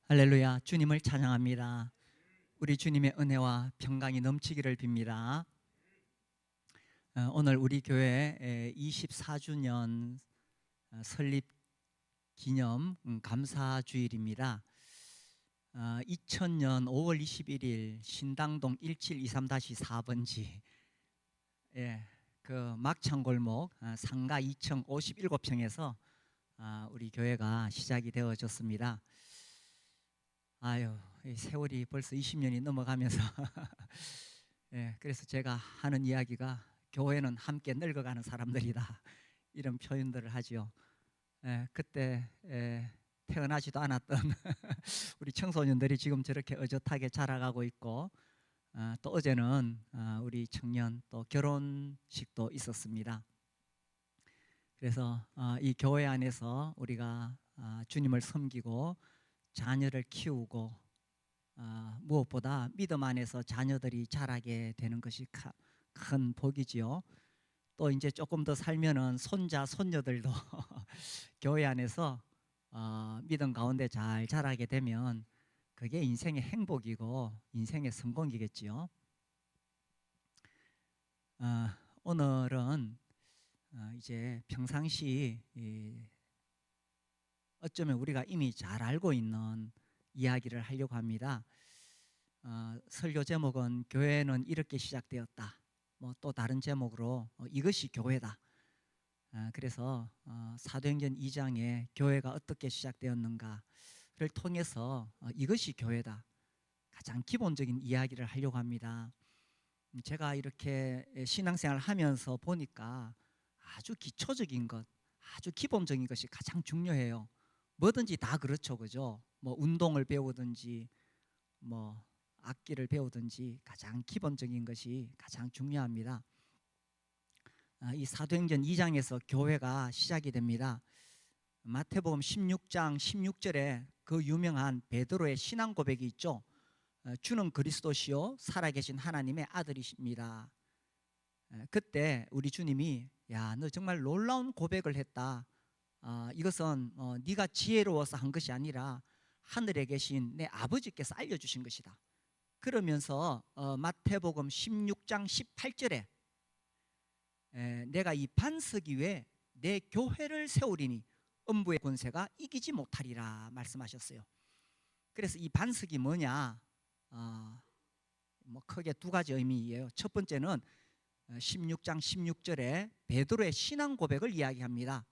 할렐루야, 주님을 찬양합니다. 우리 주님의 은혜와 평강이 넘치기를 빕니다. 오늘 우리 교회 24주년 설립 기념 감사주일입니다. 2000년 5월 21일 신당동 1723-4번지 그 막창골목 상가 2057평에서 우리 교회가 시작이 되어졌습니다. 아유, 이 세월이 벌써 20년이 넘어가면서 그래서 제가 하는 이야기가 교회는 함께 늙어가는 사람들이다, 이런 표현들을 하죠. 그때 태어나지도 않았던 우리 청소년들이 지금 저렇게 의젓하게 자라가고 있고, 또 어제는 우리 청년 또 결혼식도 있었습니다. 그래서 이 교회 안에서 우리가 주님을 섬기고 자녀를 키우고, 무엇보다 믿음 안에서 자녀들이 자라게 되는 것이 큰 복이지요. 또 이제 조금 더 살면은 손자 손녀들도 교회 안에서 믿음 가운데 잘 자라게 되면 그게 인생의 행복이고 인생의 성공이겠지요. 오늘은 이제 평상시 어쩌면 우리가 이미 잘 알고 있는 이야기를 하려고 합니다. 설교 제목은 교회는 이렇게 시작되었다, 뭐 또 다른 제목으로 이것이 교회다. 그래서 사도행전 2장에 교회가 어떻게 시작되었는가를 통해서 이것이 교회다, 가장 기본적인 이야기를 하려고 합니다. 제가 이렇게 신앙생활을 하면서 보니까 아주 기초적인 것, 아주 기본적인 것이 가장 중요해요. 뭐든지 다 그렇죠, 그죠? 뭐 운동을 배우든지 뭐 악기를 배우든지 가장 기본적인 것이 가장 중요합니다. 이 사도행전 2장에서 교회가 시작이 됩니다. 마태복음 16장 16절에 그 유명한 베드로의 신앙 고백이 있죠. 주는 그리스도시요 살아계신 하나님의 아들이십니다. 그때 우리 주님이 야, 너 정말 놀라운 고백을 했다. 이것은 네가 지혜로워서 한 것이 아니라 하늘에 계신 내 아버지께서 알려주신 것이다. 그러면서 마태복음 16장 18절에 내가 이 반석 위에 내 교회를 세우리니 음부의 권세가 이기지 못하리라 말씀하셨어요. 그래서 이 반석이 뭐냐? 뭐 크게 두 가지 의미예요. 첫 번째는 16장 16절에 베드로의 신앙 고백을 이야기합니다.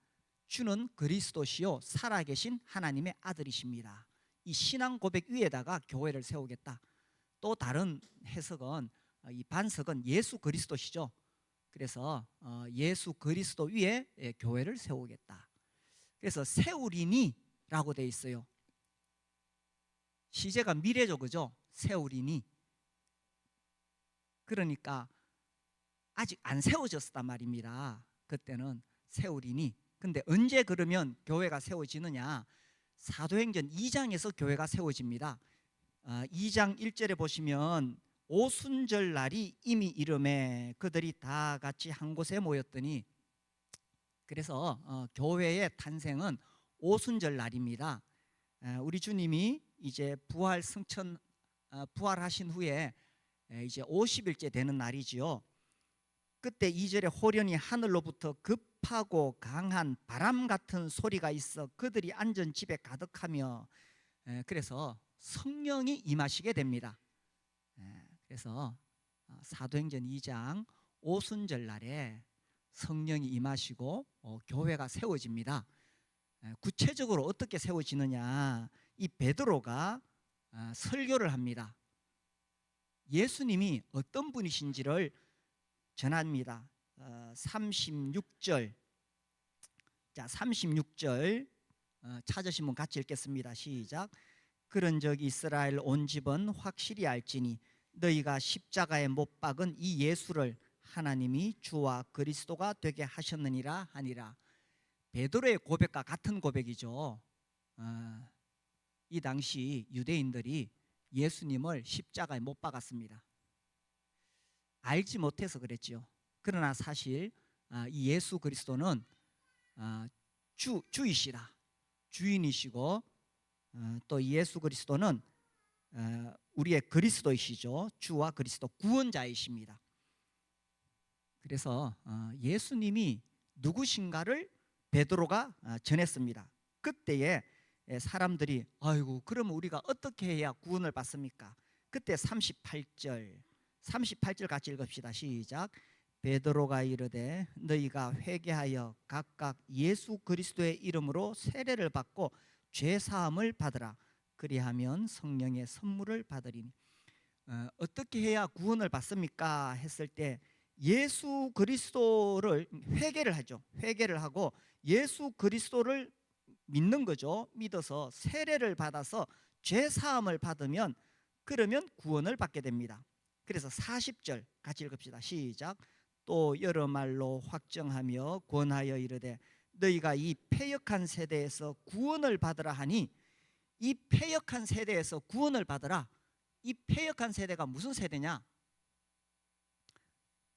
주는 그리스도시요 살아계신 하나님의 아들이십니다. 이 신앙 고백 위에다가 교회를 세우겠다. 또 다른 해석은 이 반석은 예수 그리스도시죠. 그래서 예수 그리스도 위에 교회를 세우겠다. 그래서 세우리니 라고 되어 있어요. 시제가 미래죠, 그죠? 세우리니. 그러니까 아직 안 세워졌단 말입니다. 그때는 세우리니. 근데 언제 그러면 교회가 세워지느냐? 사도행전 2장에서 교회가 세워집니다. 2장 1절에 보시면 오순절 날이 이미 이름에 그들이 다 같이 한 곳에 모였더니, 그래서 교회의 탄생은 오순절 날입니다. 우리 주님이 이제 부활 승천 부활하신 후에 이제 50일째 되는 날이지요. 그때 2절에 호련히 하늘로부터 급하고 강한 바람 같은 소리가 있어 그들이 앉은 집에 가득하며, 그래서 성령이 임하시게 됩니다. 그래서 사도행전 2장 오순절 날에 성령이 임하시고 교회가 세워집니다. 구체적으로 어떻게 세워지느냐? 이 베드로가 설교를 합니다. 예수님이 어떤 분이신지를 전합니다. 36절, 자 36절 찾으신 분 같이 읽겠습니다. 시작. 그런즉 이스라엘 온 집은 확실히 알지니 너희가 십자가에 못 박은 이 예수를 하나님이 주와 그리스도가 되게 하셨느니라 하니라. 베드로의 고백과 같은 고백이죠. 이 당시 유대인들이 예수님을 십자가에 못 박았습니다. 알지 못해서 그랬죠. 그러나 사실 이 예수 그리스도는 주이시라, 주인이시고 또 예수 그리스도는 우리의 그리스도이시죠. 주와 그리스도 구원자이십니다. 그래서 예수님이 누구신가를 베드로가 전했습니다. 그때에 사람들이 아이고 그러면 우리가 어떻게 해야 구원을 받습니까? 그때 38절 같이 읽읍시다. 시작. 베드로가 이르되 너희가 회개하여 각각 예수 그리스도의 이름으로 세례를 받고 죄 사함을 받으라. 그리하면 성령의 선물을 받으리니. 어떻게 해야 구원을 받습니까? 했을 때 예수 그리스도를 회개를 하죠. 회개를 하고 예수 그리스도를 믿는 거죠. 믿어서 세례를 받아서 죄 사함을 받으면 그러면 구원을 받게 됩니다. 그래서 40절 같이 읽읍시다. 시작. 또 여러 말로 확정하며 권하여 이르되 너희가 이 패역한 세대에서 구원을 받으라 하니, 이 패역한 세대에서 구원을 받으라. 이 패역한 세대가 무슨 세대냐?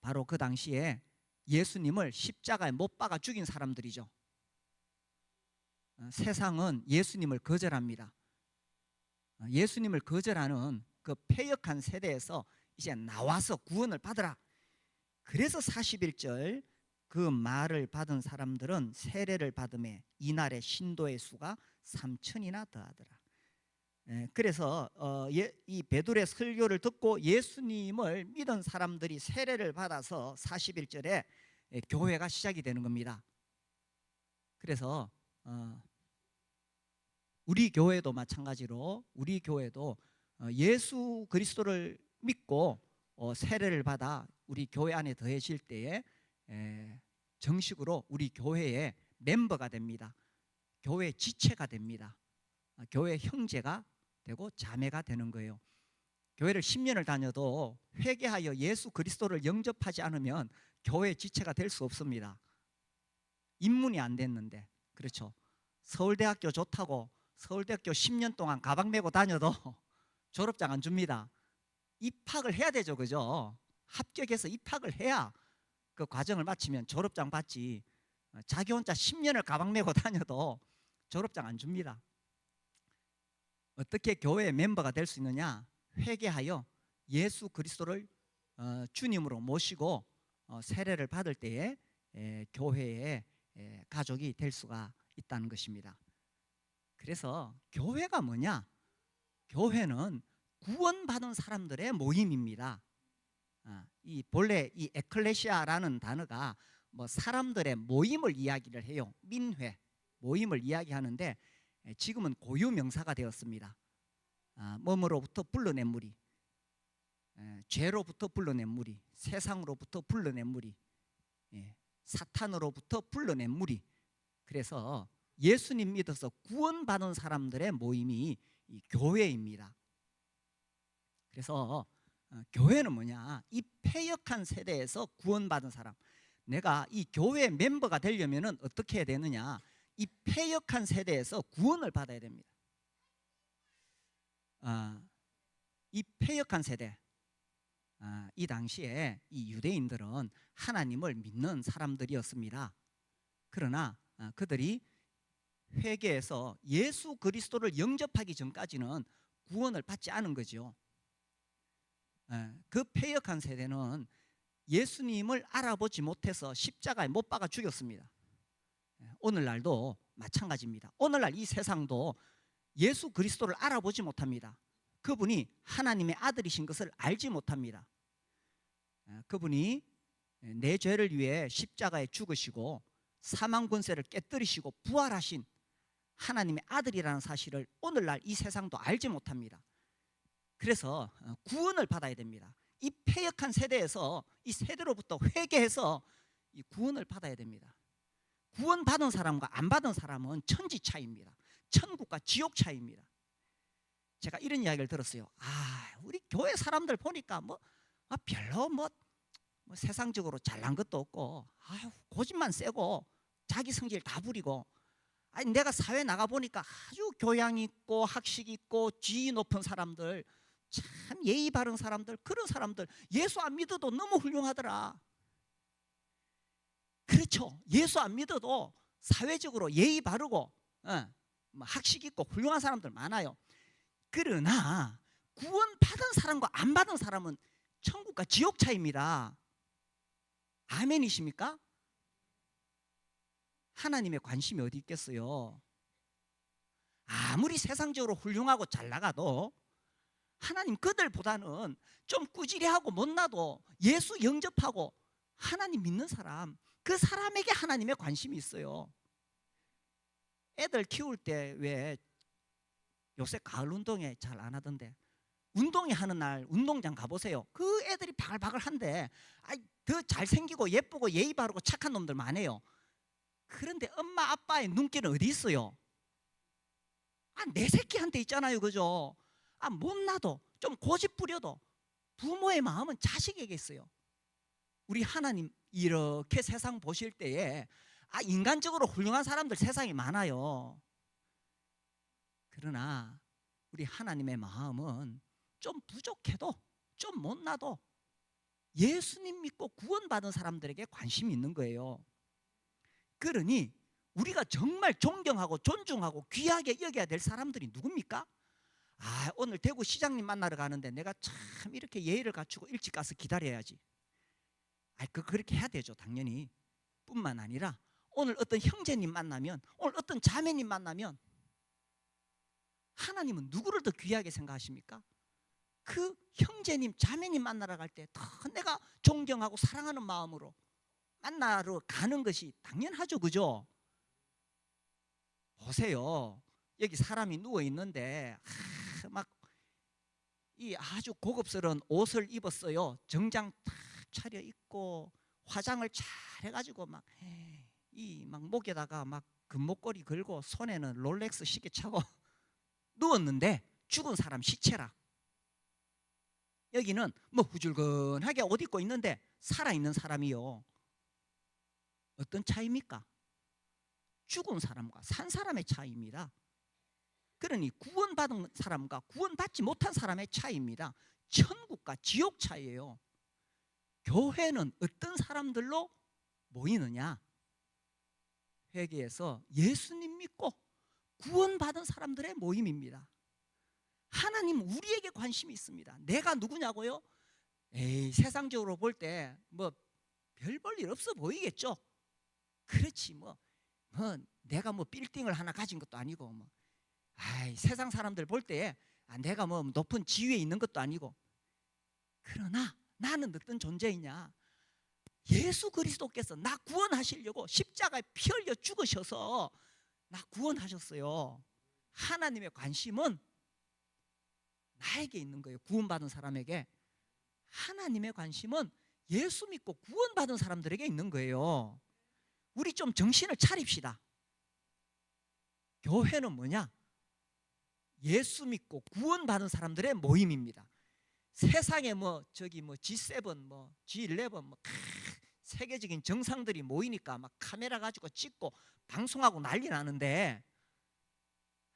바로 그 당시에 예수님을 십자가에 못 박아 죽인 사람들이죠. 세상은 예수님을 거절합니다. 예수님을 거절하는 그 패역한 세대에서 이제 나와서 구원을 받으라. 그래서 41절 그 말을 받은 사람들은 세례를 받음에 이날의 신도의 수가 3천이나 더하더라. 그래서 이 베드로의 설교를 듣고 예수님을 믿은 사람들이 세례를 받아서 41절에 교회가 시작이 되는 겁니다. 그래서 우리 교회도 마찬가지로 우리 교회도 예수 그리스도를 믿고 세례를 받아 우리 교회 안에 더해질 때에 정식으로 우리 교회의 멤버가 됩니다. 교회 지체가 됩니다. 교회 형제가 되고 자매가 되는 거예요. 교회를 10년을 다녀도 회개하여 예수 그리스도를 영접하지 않으면 교회 지체가 될 수 없습니다. 입문이 안 됐는데. 그렇죠. 서울대학교 좋다고 서울대학교 10년 동안 가방 메고 다녀도 졸업장 안 줍니다. 입학을 해야 되죠. 그죠? 합격해서 입학을 해야 그 과정을 마치면 졸업장 받지. 자기 혼자 10년을 가방 메고 다녀도 졸업장 안 줍니다. 어떻게 교회의 멤버가 될 수 있느냐? 회개하여 예수 그리스도를 주님으로 모시고 세례를 받을 때에 교회의 가족이 될 수가 있다는 것입니다. 그래서 교회가 뭐냐? 교회는 구원받은 사람들의 모임입니다. 이 본래 이 에클레시아라는 단어가 뭐 사람들의 모임을 이야기를 해요. 민회, 모임을 이야기하는데 지금은 고유 명사가 되었습니다. 몸으로부터 불러낸 무리, 죄로부터 불러낸 무리, 세상으로부터 불러낸 무리, 사탄으로부터 불러낸 무리. 그래서 예수님 믿어서 구원받은 사람들의 모임이 이 교회입니다. 그래서 교회는 뭐냐? 이 패역한 세대에서 구원받은 사람. 내가 이 교회 멤버가 되려면 어떻게 해야 되느냐? 이 패역한 세대에서 구원을 받아야 됩니다. 이 패역한 세대, 이 당시에 이 유대인들은 하나님을 믿는 사람들이었습니다. 그러나 그들이 회개해서 예수 그리스도를 영접하기 전까지는 구원을 받지 않은 거죠. 그 패역한 세대는 예수님을 알아보지 못해서 십자가에 못 박아 죽였습니다. 오늘날도 마찬가지입니다. 오늘날 이 세상도 예수 그리스도를 알아보지 못합니다. 그분이 하나님의 아들이신 것을 알지 못합니다. 그분이 내 죄를 위해 십자가에 죽으시고 사망 권세를 깨뜨리시고 부활하신 하나님의 아들이라는 사실을 오늘날 이 세상도 알지 못합니다. 그래서 구원을 받아야 됩니다. 이 패역한 세대에서 이 세대로부터 회개해서 이 구원을 받아야 됩니다. 구원 받은 사람과 안 받은 사람은 천지 차이입니다. 천국과 지옥 차이입니다. 제가 이런 이야기를 들었어요. 우리 교회 사람들 보니까 별로 세상적으로 잘난 것도 없고 고집만 세고 자기 성질 다 부리고, 내가 사회 나가 보니까 아주 교양 있고 학식 있고 지위 높은 사람들, 참 예의 바른 사람들, 그런 사람들 예수 안 믿어도 너무 훌륭하더라. 그렇죠. 예수 안 믿어도 사회적으로 예의 바르고 뭐 학식 있고 훌륭한 사람들 많아요. 그러나 구원 받은 사람과 안 받은 사람은 천국과 지옥 차이입니다. 아멘이십니까? 하나님의 관심이 어디 있겠어요? 아무리 세상적으로 훌륭하고 잘 나가도 하나님 그들보다는 좀 꾸지리하고 못나도 예수 영접하고 하나님 믿는 사람, 그 사람에게 하나님의 관심이 있어요. 애들 키울 때 왜 요새 가을 운동회 잘 안 하던데, 운동회 하는 날 운동장 가보세요. 그 애들이 바글바글한데 더 잘생기고 예쁘고 예의 바르고 착한 놈들 많아요. 그런데 엄마 아빠의 눈길은 어디 있어요? 내 새끼한테 있잖아요. 그죠? 못나도 좀 고집 부려도 부모의 마음은 자식에게 있어요. 우리 하나님 이렇게 세상 보실 때에 인간적으로 훌륭한 사람들 세상에 많아요. 그러나 우리 하나님의 마음은 좀 부족해도 좀 못나도 예수님 믿고 구원받은 사람들에게 관심이 있는 거예요. 그러니 우리가 정말 존경하고 존중하고 귀하게 여겨야 될 사람들이 누굽니까? 오늘 대구 시장님 만나러 가는데 내가 참 이렇게 예의를 갖추고 일찍 가서 기다려야지. 그렇게 해야 되죠, 당연히. 뿐만 아니라 오늘 어떤 형제님 만나면, 오늘 어떤 자매님 만나면 하나님은 누구를 더 귀하게 생각하십니까? 그 형제님, 자매님 만나러 갈 때 더 내가 존경하고 사랑하는 마음으로 만나러 가는 것이 당연하죠. 그죠? 보세요. 여기 사람이 누워 있는데 막 이 아주 고급스러운 옷을 입었어요. 정장 탁 차려 입고 화장을 잘 해가지고 막 목에다가 막 금목걸이 걸고 손에는 롤렉스 시계 차고 누웠는데 죽은 사람 시체라. 여기는 뭐 후줄근하게 옷 입고 있는데 살아있는 사람이요. 어떤 차이입니까? 죽은 사람과 산 사람의 차이입니다. 그러니 구원받은 사람과 구원받지 못한 사람의 차이입니다. 천국과 지옥 차이예요. 교회는 어떤 사람들로 모이느냐? 회개해서 예수님 믿고 구원받은 사람들의 모임입니다. 하나님 우리에게 관심이 있습니다. 내가 누구냐고요? 세상적으로 볼 때 뭐 별 볼 일 없어 보이겠죠. 그렇지 내가 빌딩을 하나 가진 것도 아니고 세상 사람들 볼 때 내가 높은 지위에 있는 것도 아니고. 그러나 나는 어떤 존재이냐? 예수 그리스도께서 나 구원하시려고 십자가에 피 흘려 죽으셔서 나 구원하셨어요. 하나님의 관심은 나에게 있는 거예요. 구원받은 사람에게. 하나님의 관심은 예수 믿고 구원받은 사람들에게 있는 거예요. 우리 좀 정신을 차립시다. 교회는 뭐냐? 예수 믿고 구원받은 사람들의 모임입니다. 세상에 G7, G11 세계적인 정상들이 모이니까 막 카메라 가지고 찍고 방송하고 난리 나는데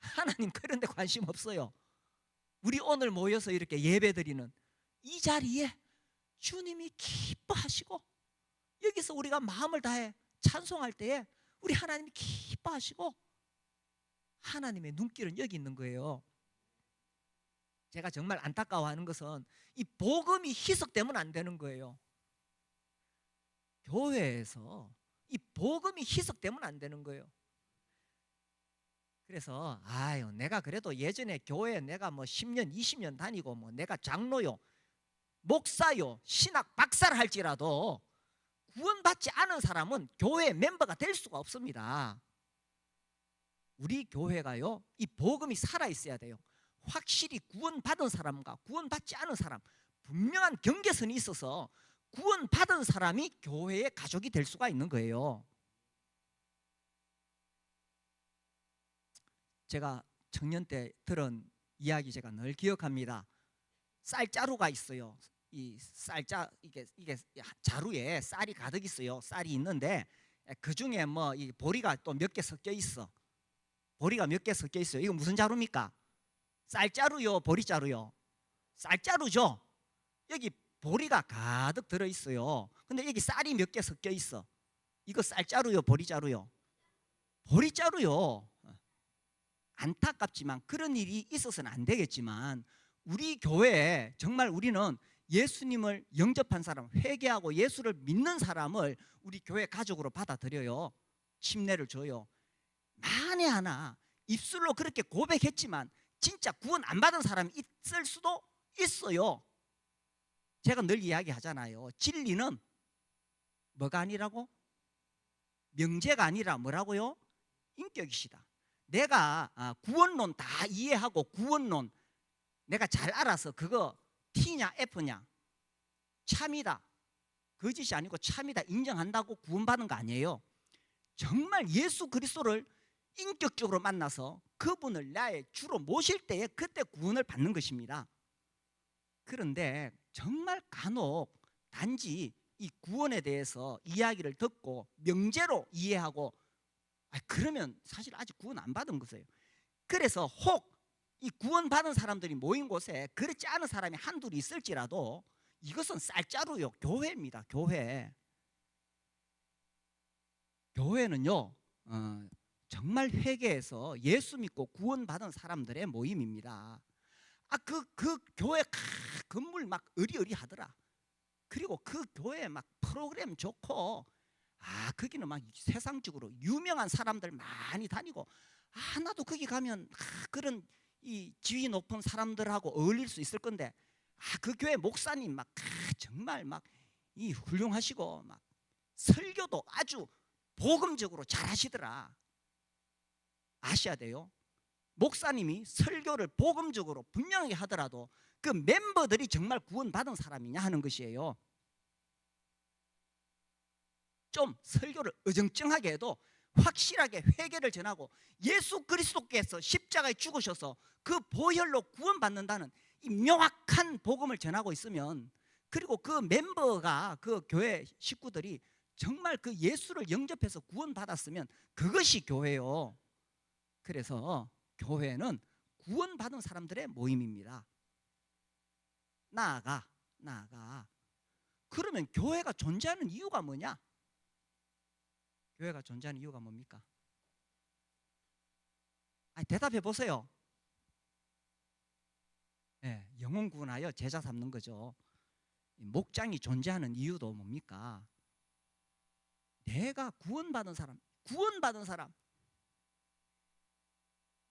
하나님 그런 데 관심 없어요. 우리 오늘 모여서 이렇게 예배드리는 이 자리에 주님이 기뻐하시고 여기서 우리가 마음을 다해 찬송할 때에 우리 하나님이 기뻐하시고 하나님의 눈길은 여기 있는 거예요. 제가 정말 안타까워하는 것은 이 복음이 희석되면 안 되는 거예요. 교회에서 이 복음이 희석되면 안 되는 거예요. 그래서 내가 그래도 예전에 교회 내가 10년 20년 다니고 내가 장로요 목사요 신학 박사를 할지라도 구원받지 않은 사람은 교회 멤버가 될 수가 없습니다. 우리 교회가요 이 복음이 살아있어야 돼요. 확실히 구원받은 사람과 구원받지 않은 사람 분명한 경계선이 있어서 구원받은 사람이 교회의 가족이 될 수가 있는 거예요. 제가 청년 때 들은 이야기 제가 늘 기억합니다. 쌀자루가 있어요. 이 쌀자 이게 자루에 쌀이 가득 있어요. 쌀이 있는데 그 중에 이 보리가 또 몇 개 섞여 있어. 보리가 몇 개 섞여 있어요. 이거 무슨 자루입니까? 쌀자루요, 보리자루요? 쌀자루죠. 여기 보리가 가득 들어 있어요. 근데 여기 쌀이 몇 개 섞여 있어. 이거 쌀자루요, 보리자루요? 보리자루요. 안타깝지만 그런 일이 있어서는 안 되겠지만 우리 교회에 정말 우리는 예수님을 영접한 사람, 회개하고 예수를 믿는 사람을 우리 교회 가족으로 받아들여요. 침례를 줘요. 만에 하나 입술로 그렇게 고백했지만 진짜 구원 안 받은 사람이 있을 수도 있어요. 제가 늘 이야기하잖아요. 진리는 뭐가 아니라고? 명제가 아니라 뭐라고요? 인격이시다. 내가 구원론 다 이해하고 구원론 내가 잘 알아서 그거 T냐 F냐 참이다 거짓이 아니고 참이다 인정한다고 구원받는 거 아니에요. 정말 예수 그리스도를 인격적으로 만나서 그분을 나의 주로 모실 때에 그때 구원을 받는 것입니다. 그런데 정말 간혹 단지 이 구원에 대해서 이야기를 듣고 명제로 이해하고 그러면 사실 아직 구원 안 받은 거예요. 그래서 혹 이 구원받은 사람들이 모인 곳에 그렇지 않은 사람이 한둘이 있을지라도 이것은 쌀자루요. 교회입니다. 교회는요 정말 회개해서 예수 믿고 구원받은 사람들의 모임입니다. 그 교회 건물 막 으리으리하더라. 그리고 그 교회 막 프로그램 좋고 거기는 막 세상적으로 유명한 사람들 많이 다니고 나도 거기 가면 그런 이 지위 높은 사람들하고 어울릴 수 있을 건데 그 교회 목사님 막 정말 막 이 훌륭하시고 막 설교도 아주 복음적으로 잘 하시더라. 아셔야 돼요. 목사님이 설교를 복음적으로 분명하게 하더라도 그 멤버들이 정말 구원받은 사람이냐 하는 것이에요. 좀 설교를 어정쩡하게 해도 확실하게 회개를 전하고 예수 그리스도께서 십자가에 죽으셔서 그 보혈로 구원받는다는 이 명확한 복음을 전하고 있으면, 그리고 그 멤버가 그 교회 식구들이 정말 그 예수를 영접해서 구원받았으면 그것이 교회요. 그래서 교회는 구원받은 사람들의 모임입니다. 나아가 그러면 교회가 존재하는 이유가 뭐냐? 교회가 존재하는 이유가 뭡니까? 대답해 보세요. 네, 영혼 구원하여 제자 삼는 거죠. 목장이 존재하는 이유도 뭡니까? 내가 구원받은 사람,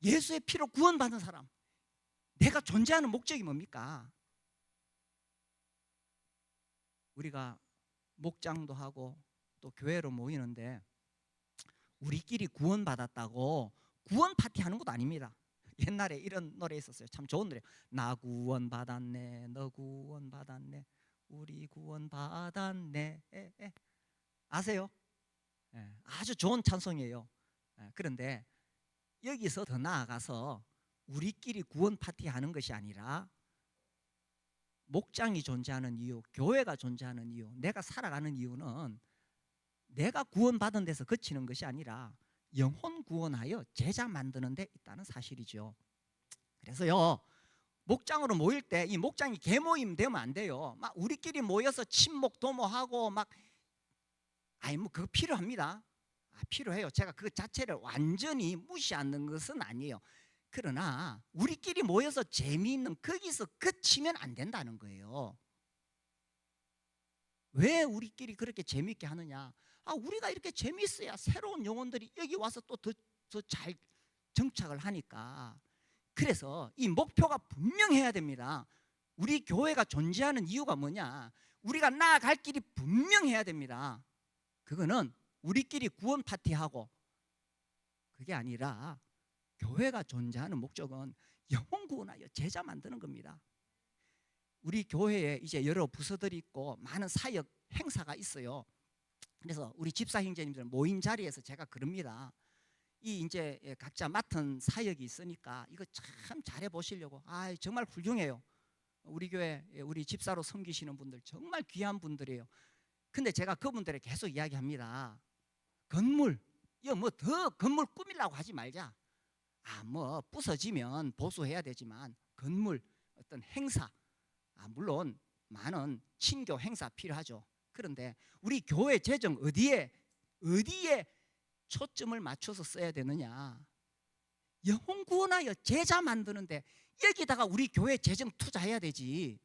예수의 피로 구원받은 사람, 내가 존재하는 목적이 뭡니까? 우리가 목장도 하고 또 교회로 모이는데 우리끼리 구원받았다고 구원 파티 하는 것도 아닙니다. 옛날에 이런 노래 있었어요. 참 좋은 노래. 나 구원받았네, 너 구원받았네, 우리 구원받았네. 아세요? 아주 좋은 찬송이에요. 그런데 여기서 더 나아가서 우리끼리 구원 파티 하는 것이 아니라 목장이 존재하는 이유, 교회가 존재하는 이유, 내가 살아가는 이유는 내가 구원받은 데서 그치는 것이 아니라 영혼 구원하여 제자 만드는 데 있다는 사실이죠. 그래서요, 목장으로 모일 때 이 목장이 개모임 되면 안 돼요. 막 우리끼리 모여서 친목 도모하고 막 뭐 그거 필요합니다. 필요해요. 제가 그 자체를 완전히 무시하는 것은 아니에요. 그러나 우리끼리 모여서 재미있는 거기서 그치면 안 된다는 거예요. 왜 우리끼리 그렇게 재미있게 하느냐? 우리가 이렇게 재미있어야 새로운 영혼들이 여기 와서 또 더 잘 정착을 하니까. 그래서 이 목표가 분명해야 됩니다. 우리 교회가 존재하는 이유가 뭐냐? 우리가 나아갈 길이 분명해야 됩니다. 그거는 우리끼리 구원 파티하고 그게 아니라 교회가 존재하는 목적은 영혼 구원하여 제자 만드는 겁니다. 우리 교회에 이제 여러 부서들이 있고 많은 사역 행사가 있어요. 그래서 우리 집사 형제님들 모인 자리에서 제가 그럽니다. 이 이제 각자 맡은 사역이 있으니까 이거 참 잘해 보시려고. 정말 훌륭해요. 우리 교회 우리 집사로 섬기시는 분들 정말 귀한 분들이에요. 근데 제가 그분들에게 계속 이야기합니다. 건물, 이거 뭐 더 건물 꾸미려고 하지 말자. 뭐 부서지면 보수해야 되지만 건물, 어떤 행사, 물론 많은 친교 행사 필요하죠. 그런데 우리 교회 재정 어디에 초점을 맞춰서 써야 되느냐? 영혼 구원하여 제자 만드는데 여기다가 우리 교회 재정 투자해야 되지.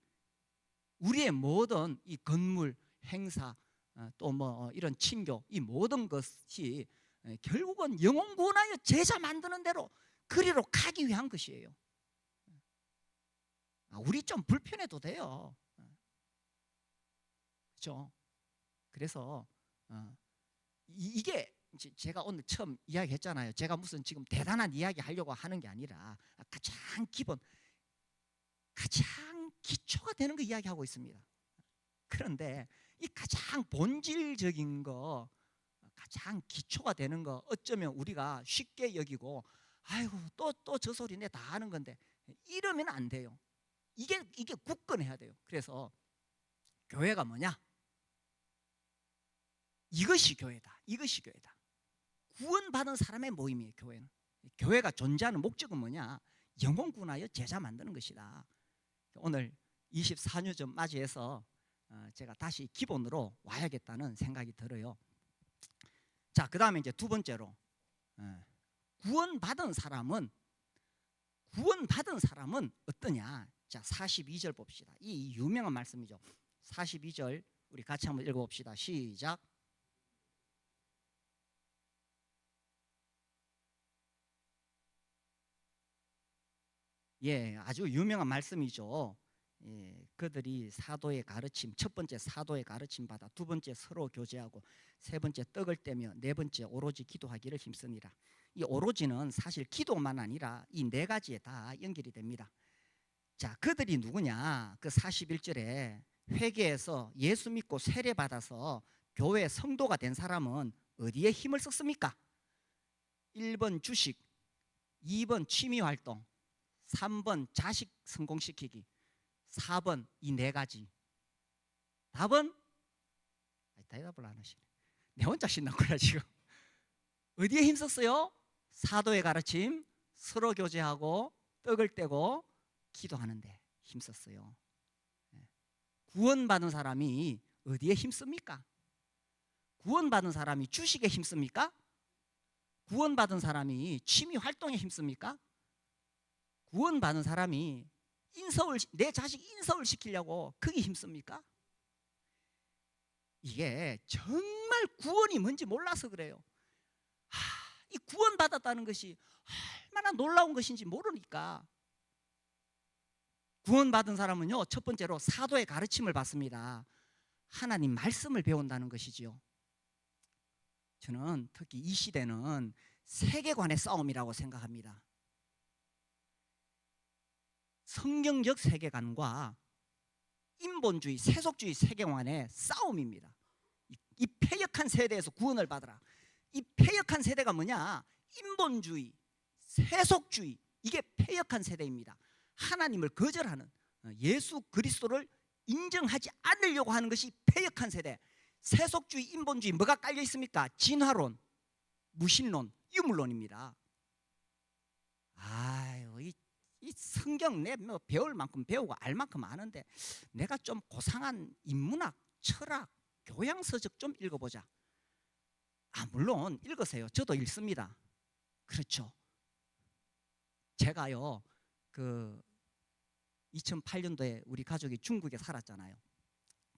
우리의 모든 이 건물, 행사, 또 뭐 이런 친교, 이 모든 것이 결국은 영혼 구원하여 제자 만드는 대로 그리로 가기 위한 것이에요. 우리 좀 불편해도 돼요. 그렇죠? 그래서 이게 제가 오늘 처음 이야기했잖아요. 제가 무슨 지금 대단한 이야기 하려고 하는 게 아니라 가장 기본, 가장 기초가 되는 거 이야기하고 있습니다. 그런데 이 가장 본질적인 거, 가장 기초가 되는 거 어쩌면 우리가 쉽게 여기고 아이고 또 저 소리네 다 하는 건데 이러면 안 돼요. 이게 굳건해야 돼요. 그래서 교회가 뭐냐? 이것이 교회다. 이것이 교회다. 구원받은 사람의 모임이에요. 교회는. 교회가 존재하는 목적은 뭐냐? 영혼 구원하여 제자 만드는 것이다. 오늘 24년전 맞이해서 제가 다시 기본으로 와야겠다는 생각이 들어요. 자, 그 다음에 이제 두 번째로 구원받은 사람은 어떠냐? 자, 42절 봅시다. 이 유명한 말씀이죠. 42절 우리 같이 한번 읽어봅시다. 시작. 예, 아주 유명한 말씀이죠. 예, 그들이 사도의 가르침, 첫 번째 사도의 가르침 받아, 두 번째 서로 교제하고, 세 번째 떡을 떼며, 네 번째 오로지 기도하기를 힘쓰니라. 이 오로지는 사실 기도만 아니라 이 네 가지에 다 연결이 됩니다. 자, 그들이 누구냐? 그 41절에 회개해서 예수 믿고 세례 받아서 교회 성도가 된 사람은 어디에 힘을 썼습니까? 1번 주식, 2번 취미 활동, 3번 자식 성공시키기, 4번 이 네 가지. 답은 대답을 안 하시네. 내 혼자 신났구나 지금. 어디에 힘썼어요? 사도의 가르침, 서로 교제하고 떡을 떼고 기도하는데 힘썼어요. 구원받은 사람이 어디에 힘씁니까? 구원받은 사람이 주식에 힘씁니까? 구원받은 사람이 취미 활동에 힘씁니까? 구원받은 사람이 내 자식 인서울 시키려고 거기 힘씁니까? 이게 정말 구원이 뭔지 몰라서 그래요. 이 구원받았다는 것이 얼마나 놀라운 것인지 모르니까. 구원받은 사람은요, 첫 번째로 사도의 가르침을 받습니다. 하나님 말씀을 배운다는 것이지요. 저는 특히 이 시대는 세계관의 싸움이라고 생각합니다. 성경적 세계관과 인본주의, 세속주의 세계관의 싸움입니다. 이 패역한 세대에서 구원을 받으라. 이 패역한 세대가 뭐냐? 인본주의, 세속주의, 이게 패역한 세대입니다. 하나님을 거절하는, 예수 그리스도를 인정하지 않으려고 하는 것이 패역한 세대. 세속주의, 인본주의 뭐가 깔려 있습니까? 진화론, 무신론, 유물론입니다. 아유, 이 성경 내 뭐 배울 만큼 배우고 알 만큼 아는데 내가 좀 고상한 인문학, 철학, 교양서적 좀 읽어보자. 물론 읽으세요. 저도 읽습니다. 그렇죠. 제가요, 그 2008년도에 우리 가족이 중국에 살았잖아요.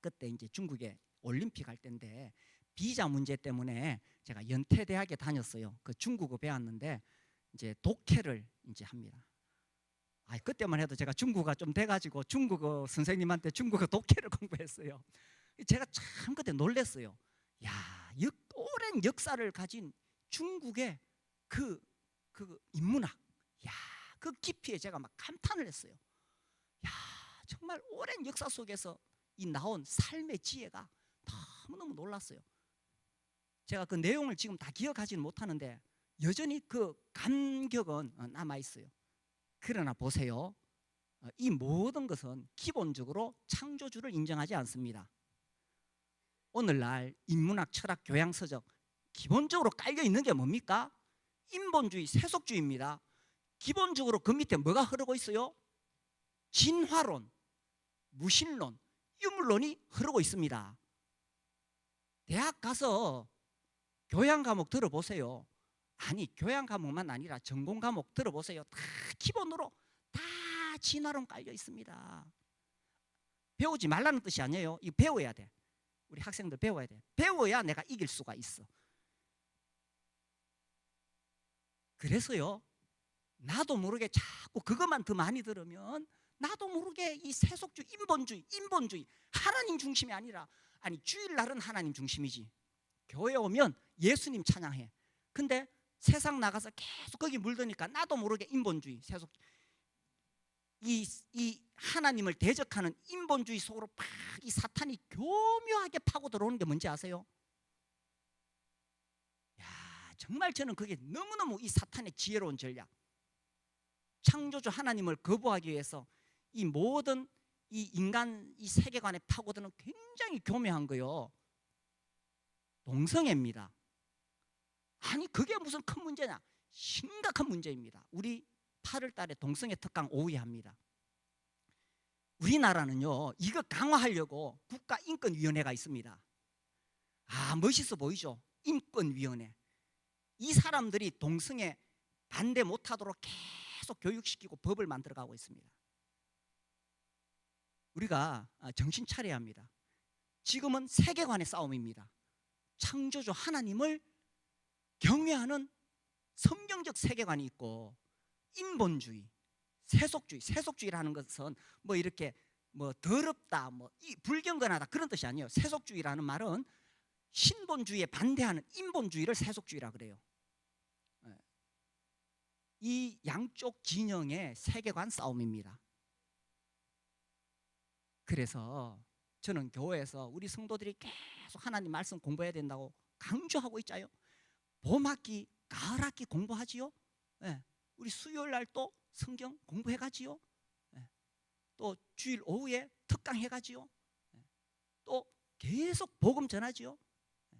그때 이제 중국에 올림픽 할 때인데 비자 문제 때문에 제가 연태대학에 다녔어요. 그 중국어 배웠는데 이제 독해를 이제 합니다. 그때만 해도 제가 중국어가 좀 돼가지고 중국어 선생님한테 중국어 독해를 공부했어요. 제가 참 그때 놀랐어요. 야, 오랜 역사를 가진 중국의 그 인문학, 야, 그 깊이에 제가 막 감탄을 했어요. 야, 정말 오랜 역사 속에서 이 나온 삶의 지혜가 너무너무 놀랐어요. 제가 그 내용을 지금 다 기억하지는 못하는데 여전히 그 감격은 남아 있어요. 그러나 보세요. 이 모든 것은 기본적으로 창조주를 인정하지 않습니다. 오늘날 인문학, 철학, 교양서적 기본적으로 깔려 있는 게 뭡니까? 인본주의, 세속주의입니다. 기본적으로 그 밑에 뭐가 흐르고 있어요? 진화론, 무신론, 유물론이 흐르고 있습니다. 대학 가서 교양 과목 들어보세요. 아니 교양 과목만 아니라 전공 과목 들어보세요. 다 기본으로 다 진화론 깔려 있습니다. 배우지 말라는 뜻이 아니에요. 이거 배워야 돼. 우리 학생들 배워야 돼. 배워야 내가 이길 수가 있어. 그래서요, 나도 모르게 자꾸 그것만 더 많이 들으면 나도 모르게 이 세속주의, 인본주의, 하나님 중심이 아니라, 아니 주일날은 하나님 중심이지, 교회 오면 예수님 찬양해. 근데 세상 나가서 계속 거기 물드니까 나도 모르게 인본주의, 세속주의, 이 하나님을 대적하는 인본주의 속으로 팍 이 사탄이 교묘하게 파고 들어오는 게 뭔지 아세요? 야, 정말 저는 그게 너무너무 이 사탄의 지혜로운 전략. 창조주 하나님을 거부하기 위해서 이 모든 이 인간 이 세계관에 파고드는 굉장히 교묘한 거요. 동성애입니다. 아니 그게 무슨 큰 문제냐? 심각한 문제입니다. 우리 8월 달에 동성애 특강 5회 합니다. 우리나라는요, 이거 강화하려고 국가인권위원회가 있습니다. 아, 멋있어 보이죠? 인권위원회. 이 사람들이 동성애 반대 못하도록 계속 교육시키고 법을 만들어가고 있습니다. 우리가 정신 차려야 합니다. 지금은 세계관의 싸움입니다. 창조주 하나님을 경외하는 성경적 세계관이 있고, 인본주의, 세속주의라는 것은 뭐 이렇게 뭐 더럽다, 뭐 이 불경건하다 그런 뜻이 아니에요. 세속주의라는 말은 신본주의에 반대하는 인본주의를 세속주의라 그래요. 이 양쪽 진영의 세계관 싸움입니다. 그래서 저는 교회에서 우리 성도들이 계속 하나님 말씀 공부해야 된다고 강조하고 있잖아요. 봄학기, 가을학기 공부하지요. 네. 우리 수요일날 또 성경 공부해가지요. 네. 또 주일 오후에 특강 해가지요. 네. 또 계속 복음 전하지요. 네.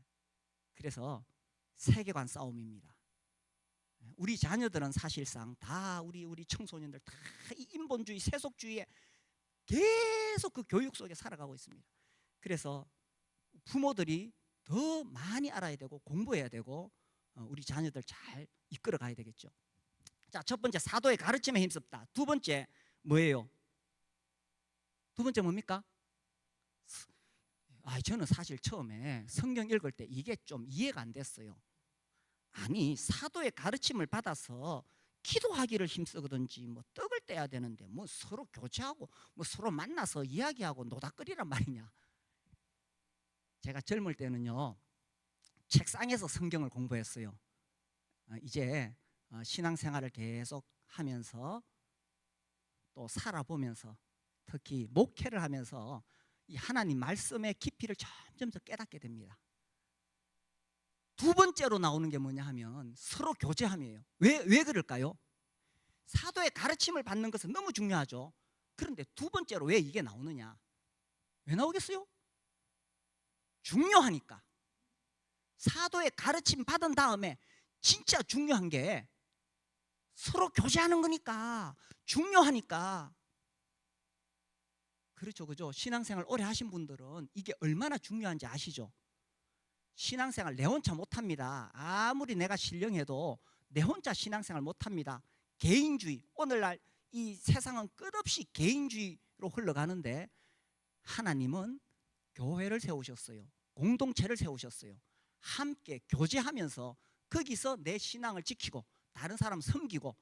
그래서 세계관 싸움입니다. 우리 자녀들은 사실상 다 우리 청소년들 다 이 인본주의, 세속주의에 계속 그 교육 속에 살아가고 있습니다. 그래서 부모들이 더 많이 알아야 되고 공부해야 되고 우리 자녀들 잘 이끌어 가야 되겠죠. 자, 첫 번째 사도의 가르침에 힘썼다. 두 번째 뭐예요? 두 번째 뭡니까? 저는 사실 처음에 성경 읽을 때 이게 좀 이해가 안 됐어요. 아니 사도의 가르침을 받아서 기도하기를 힘쓰거든지 뭐 떡을 떼야 되는데 뭐 서로 교제하고 뭐 서로 만나서 이야기하고 노닥거리란 말이냐. 제가 젊을 때는요 책상에서 성경을 공부했어요. 이제 신앙생활을 계속 하면서 또 살아보면서 특히 목회를 하면서 이 하나님 말씀의 깊이를 점점 더 깨닫게 됩니다. 두 번째로 나오는 게 뭐냐 하면 서로 교제함이에요. 왜 그럴까요? 사도의 가르침을 받는 것은 너무 중요하죠. 그런데 두 번째로 왜 이게 나오느냐? 왜 나오겠어요? 중요하니까. 사도의 가르침 받은 다음에 진짜 중요한 게 서로 교제하는 거니까, 중요하니까. 그렇죠, 그죠? 신앙생활 오래 하신 분들은 이게 얼마나 중요한지 아시죠? 신앙생활 내 혼자 못합니다. 아무리 내가 신령해도 내 혼자 신앙생활 못합니다. 개인주의, 오늘날 이 세상은 끝없이 개인주의로 흘러가는데 하나님은 교회를 세우셨어요. 공동체를 세우셨어요. 함께 교제하면서 거기서 내 신앙을 지키고 다른 사람 섬기고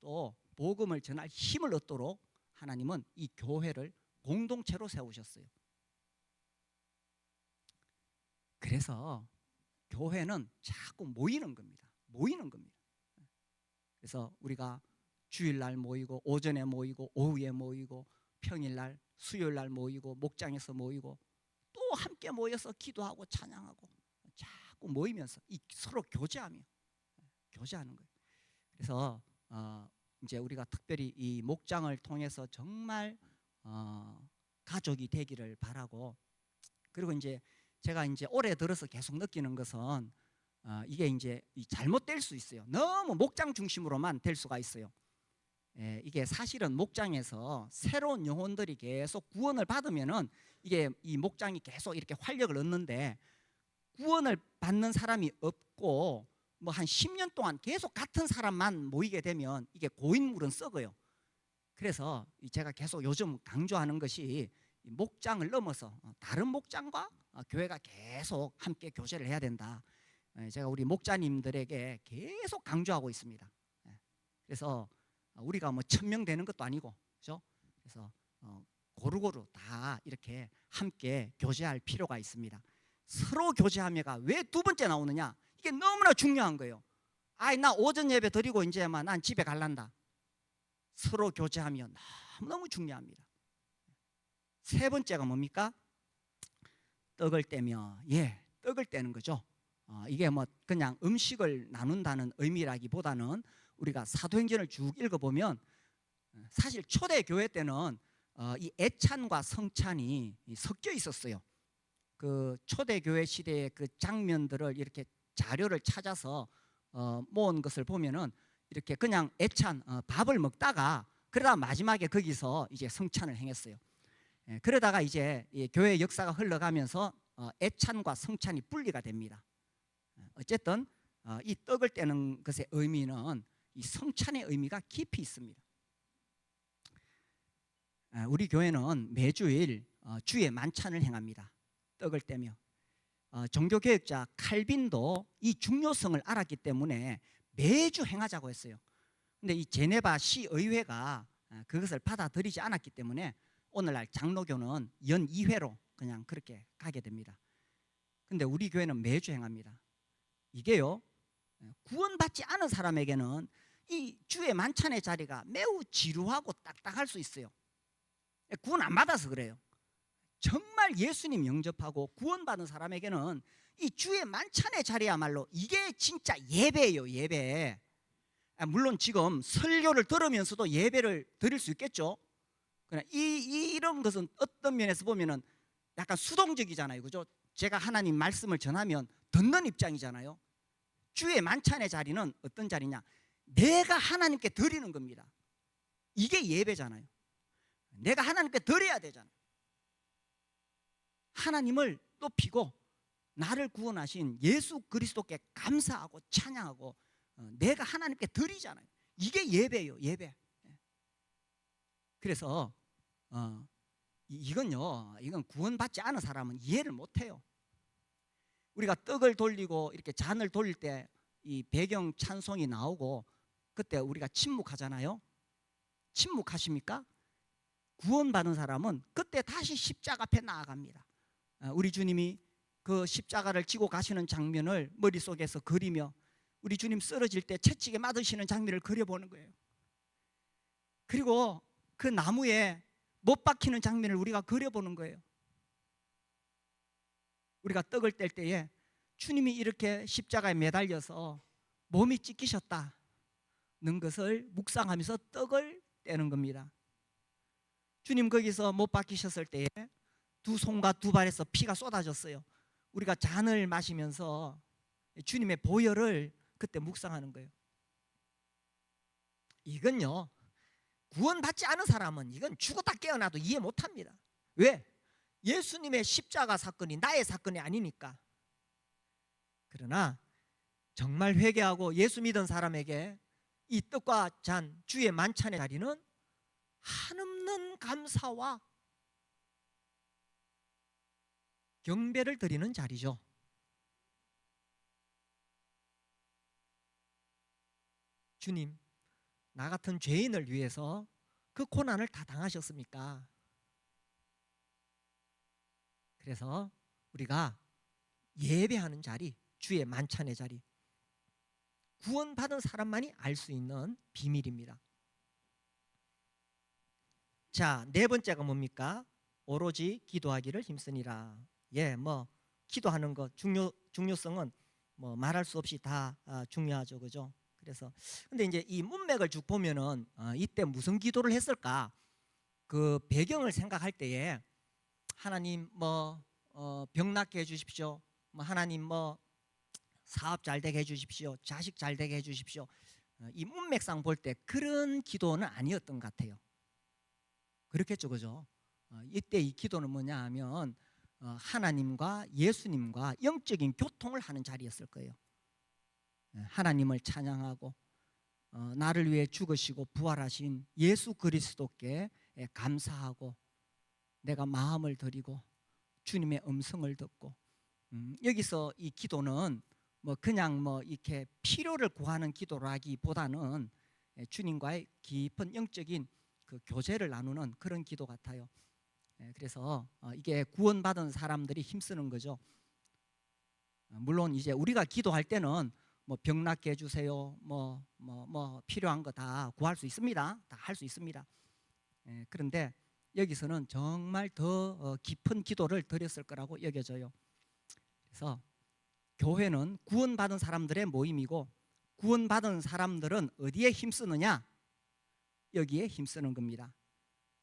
또 복음을 전할 힘을 얻도록 하나님은 이 교회를 공동체로 세우셨어요. 그래서 교회는 자꾸 모이는 겁니다. 그래서 우리가 주일날 모이고 오전에 모이고 오후에 모이고 평일날 수요일날 모이고 목장에서 모이고 또 함께 모여서 기도하고 찬양하고 자꾸 모이면서 이 서로 교제하는 거예요. 그래서 이제 우리가 특별히 이 목장을 통해서 정말 가족이 되기를 바라고, 그리고 이제 제가 이제 올해 들어서 계속 느끼는 것은 이게 이제 잘못될 수 있어요. 너무 목장 중심으로만 될 수가 있어요. 이게 사실은 목장에서 새로운 영혼들이 계속 구원을 받으면은 이게 이 목장이 계속 이렇게 활력을 얻는데, 구원을 받는 사람이 없고 뭐 한 10년 동안 계속 같은 사람만 모이게 되면 이게 고인물은 썩어요. 그래서 제가 계속 요즘 강조하는 것이 목장을 넘어서 다른 목장과 교회가 계속 함께 교제를 해야 된다. 제가 우리 목자님들에게 계속 강조하고 있습니다. 그래서 우리가 뭐 1000명 되는 것도 아니고, 그렇죠? 그래서 고루고루 다 이렇게 함께 교제할 필요가 있습니다. 서로 교제하며가 왜 두 번째 나오느냐? 이게 너무나 중요한 거예요. 아이, 나 오전 예배 드리고 이제만 난 집에 갈란다. 서로 교제하며 너무너무 중요합니다. 세 번째가 뭡니까? 떡을 떼며, 떡을 떼는 거죠. 이게 뭐 그냥 음식을 나눈다는 의미라기보다는 우리가 사도행전을 쭉 읽어보면 사실 초대 교회 때는 이 애찬과 성찬이 섞여 있었어요. 그 초대 교회 시대의 그 장면들을 이렇게 자료를 찾아서 모은 것을 보면은 이렇게 그냥 애찬 밥을 먹다가 그러다 마지막에 거기서 이제 성찬을 행했어요. 그러다가 이제 교회 역사가 흘러가면서 애찬과 성찬이 분리가 됩니다. 어쨌든 이 떡을 떼는 것의 의미는 이 성찬의 의미가 깊이 있습니다. 우리 교회는 매주일 주의 만찬을 행합니다. 떡을 떼며 종교개혁자 칼빈도 이 중요성을 알았기 때문에 매주 행하자고 했어요. 근데 이 제네바 시의회가 그것을 받아들이지 않았기 때문에 오늘날 장로교는 연 2회로 그냥 그렇게 가게 됩니다. 근데 우리 교회는 매주 행합니다. 이게요, 구원받지 않은 사람에게는 이 주의 만찬의 자리가 매우 지루하고 딱딱할 수 있어요. 구원 안 받아서 그래요. 정말 예수님 영접하고 구원받은 사람에게는 이 주의 만찬의 자리야말로 이게 진짜 예배예요, 예배. 물론 지금 설교를 들으면서도 예배를 드릴 수 있겠죠. 그러나 이런 것은 어떤 면에서 보면은 약간 수동적이잖아요, 그죠? 제가 하나님 말씀을 전하면 듣는 입장이잖아요. 주의 만찬의 자리는 어떤 자리냐? 내가 하나님께 드리는 겁니다. 이게 예배잖아요. 내가 하나님께 드려야 되잖아요. 하나님을 높이고 나를 구원하신 예수 그리스도께 감사하고 찬양하고 내가 하나님께 드리잖아요. 이게 예배예요, 예배. 그래서 이건 구원받지 않은 사람은 이해를 못해요. 우리가 떡을 돌리고 이렇게 잔을 돌릴 때 이 배경 찬송이 나오고 그때 우리가 침묵하잖아요. 침묵하십니까? 구원받은 사람은 그때 다시 십자가 앞에 나아갑니다. 우리 주님이 그 십자가를 지고 가시는 장면을 머릿속에서 그리며 우리 주님 쓰러질 때 채찍에 맞으시는 장면을 그려보는 거예요. 그리고 그 나무에 못 박히는 장면을 우리가 그려보는 거예요. 우리가 떡을 뗄 때에 주님이 이렇게 십자가에 매달려서 몸이 찢기셨다는 것을 묵상하면서 떡을 떼는 겁니다. 주님 거기서 못 박히셨을 때에 두 손과 두 발에서 피가 쏟아졌어요. 우리가 잔을 마시면서 주님의 보혈을 그때 묵상하는 거예요. 이건요, 구원받지 않은 사람은 이건 죽었다 깨어나도 이해 못합니다. 왜? 예수님의 십자가 사건이 나의 사건이 아니니까. 그러나 정말 회개하고 예수 믿은 사람에게 이 떡과 잔, 주의 만찬의 자리는 한없는 감사와 경배를 드리는 자리죠. 주님, 나 같은 죄인을 위해서 그 고난을 다 당하셨습니까? 그래서 우리가 예배하는 자리, 주의 만찬의 자리, 구원받은 사람만이 알 수 있는 비밀입니다. 자, 네 번째가 뭡니까? 오로지 기도하기를 힘쓰니라. 기도하는 것 중요성은 뭐 말할 수 없이 다 중요하죠, 그죠? 그래서 근데 이제 이 문맥을 쭉 보면은 이때 무슨 기도를 했을까? 그 배경을 생각할 때에 하나님 병 낫게 해주십시오. 하나님 사업 잘 되게 해주십시오. 자식 잘 되게 해주십시오. 이 문맥상 볼 때 그런 기도는 아니었던 것 같아요. 그렇겠죠, 그죠? 이때 이 기도는 뭐냐 하면 하나님과 예수님과 영적인 교통을 하는 자리였을 거예요. 하나님을 찬양하고 나를 위해 죽으시고 부활하신 예수 그리스도께 감사하고 내가 마음을 드리고 주님의 음성을 듣고 여기서 이 기도는 뭐 그냥 뭐 이렇게 필요를 구하는 기도라기보다는 주님과의 깊은 영적인 그 교제를 나누는 그런 기도 같아요. 그래서 이게 구원받은 사람들이 힘쓰는 거죠. 물론 이제 우리가 기도할 때는 뭐 병 낫게 해주세요, 뭐 필요한 거 다 구할 수 있습니다. 다 할 수 있습니다. 그런데 여기서는 정말 더 깊은 기도를 드렸을 거라고 여겨져요. 그래서 교회는 구원받은 사람들의 모임이고 구원받은 사람들은 어디에 힘쓰느냐? 여기에 힘쓰는 겁니다.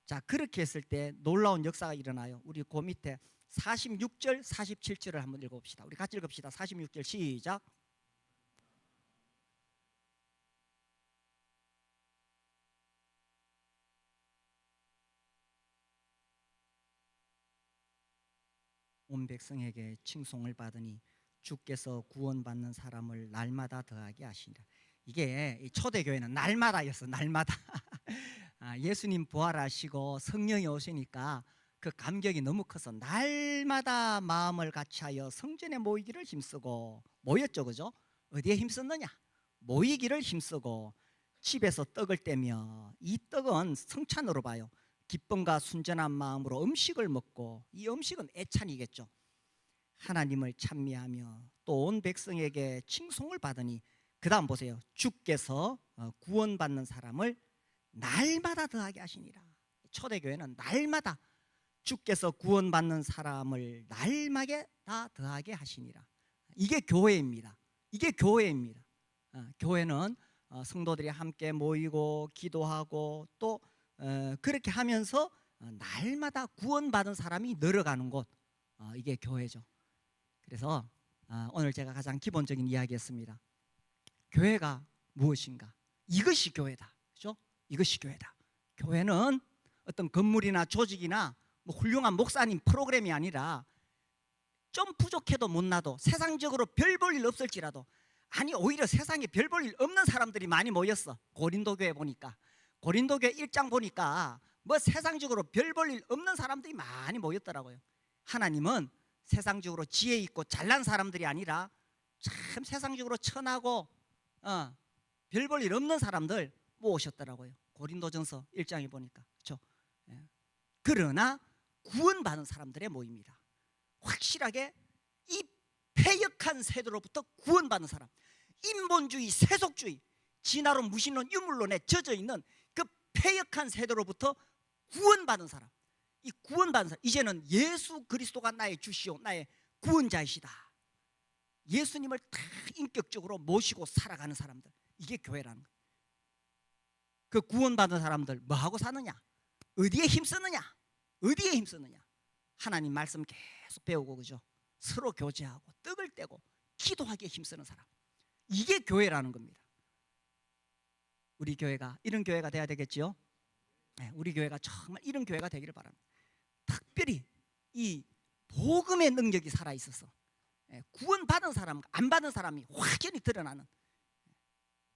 자, 그렇게 했을 때 놀라운 역사가 일어나요. 우리 그 밑에 46절, 47절을 한번 읽어봅시다. 우리 같이 읽읍시다. 46절 시작. 온 백성에게 칭송을 받으니 주께서 구원받는 사람을 날마다 더하게 하시니라. 이게 초대교회는 날마다였어. 날마다. 예수님 부활하시고 성령이 오시니까 그 감격이 너무 커서 날마다 마음을 같이하여 성전에 모이기를 힘쓰고 모였죠, 그죠? 어디에 힘썼느냐? 모이기를 힘쓰고 집에서 떡을 떼며 이 떡은 성찬으로 봐요. 기쁨과 순전한 마음으로 음식을 먹고 이 음식은 애찬이겠죠. 하나님을 찬미하며 또 온 백성에게 칭송을 받으니 그 다음 보세요. 주께서 구원받는 사람을 날마다 더하게 하시니라. 초대교회는 날마다 주께서 구원받는 사람을 날마다 다 더하게 하시니라. 이게 교회입니다. 이게 교회입니다. 교회는 성도들이 함께 모이고 기도하고 또 그렇게 하면서 날마다 구원받은 사람이 늘어가는 곳, 이게 교회죠. 그래서 오늘 제가 가장 기본적인 이야기했습니다. 교회가 무엇인가? 이것이 교회다. 그렇죠? 이것이 교회다. 교회는 어떤 건물이나 조직이나 뭐 훌륭한 목사님 프로그램이 아니라 좀 부족해도 못나도 세상적으로 별 볼 일 없을지라도, 아니 오히려 세상에 별 볼 일 없는 사람들이 많이 모였어. 고린도 교회 보니까, 고린도 교회 1장 보니까 뭐 세상적으로 별 볼 일 없는 사람들이 많이 모였더라고요. 하나님은 세상적으로 지혜 있고 잘난 사람들이 아니라 참 세상적으로 천하고 별 볼 일 없는 사람들 모으셨더라고요. 고린도전서 1장에 보니까. 그렇죠? 그러나 구원받은 사람들의 모임이다. 확실하게 이 패역한 세대로부터 구원받는 사람, 인본주의, 세속주의, 진화론, 무신론, 유물론에 젖어있는 그 패역한 세대로부터 구원받은 사람, 이 구원받은 사람, 이제는 예수 그리스도가 나의 주시오 나의 구원자이시다. 예수님을 다 인격적으로 모시고 살아가는 사람들, 이게 교회라는 거예요. 그 구원받은 사람들 뭐하고 사느냐? 어디에 힘쓰느냐? 어디에 힘쓰느냐? 하나님 말씀 계속 배우고, 그죠? 서로 교제하고 떡을 떼고 기도하기에 힘쓰는 사람, 이게 교회라는 겁니다. 우리 교회가 이런 교회가 돼야 되겠지요? 우리 교회가 정말 이런 교회가 되기를 바랍니다. 특별히 이 복음의 능력이 살아있어서 구원받은 사람과 안 받은 사람이 확연히 드러나는,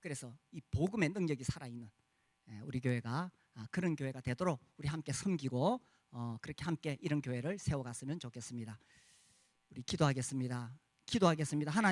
그래서 이 복음의 능력이 살아있는 우리 교회가 그런 교회가 되도록 우리 함께 섬기고 그렇게 함께 이런 교회를 세워갔으면 좋겠습니다. 우리 기도하겠습니다. 하나님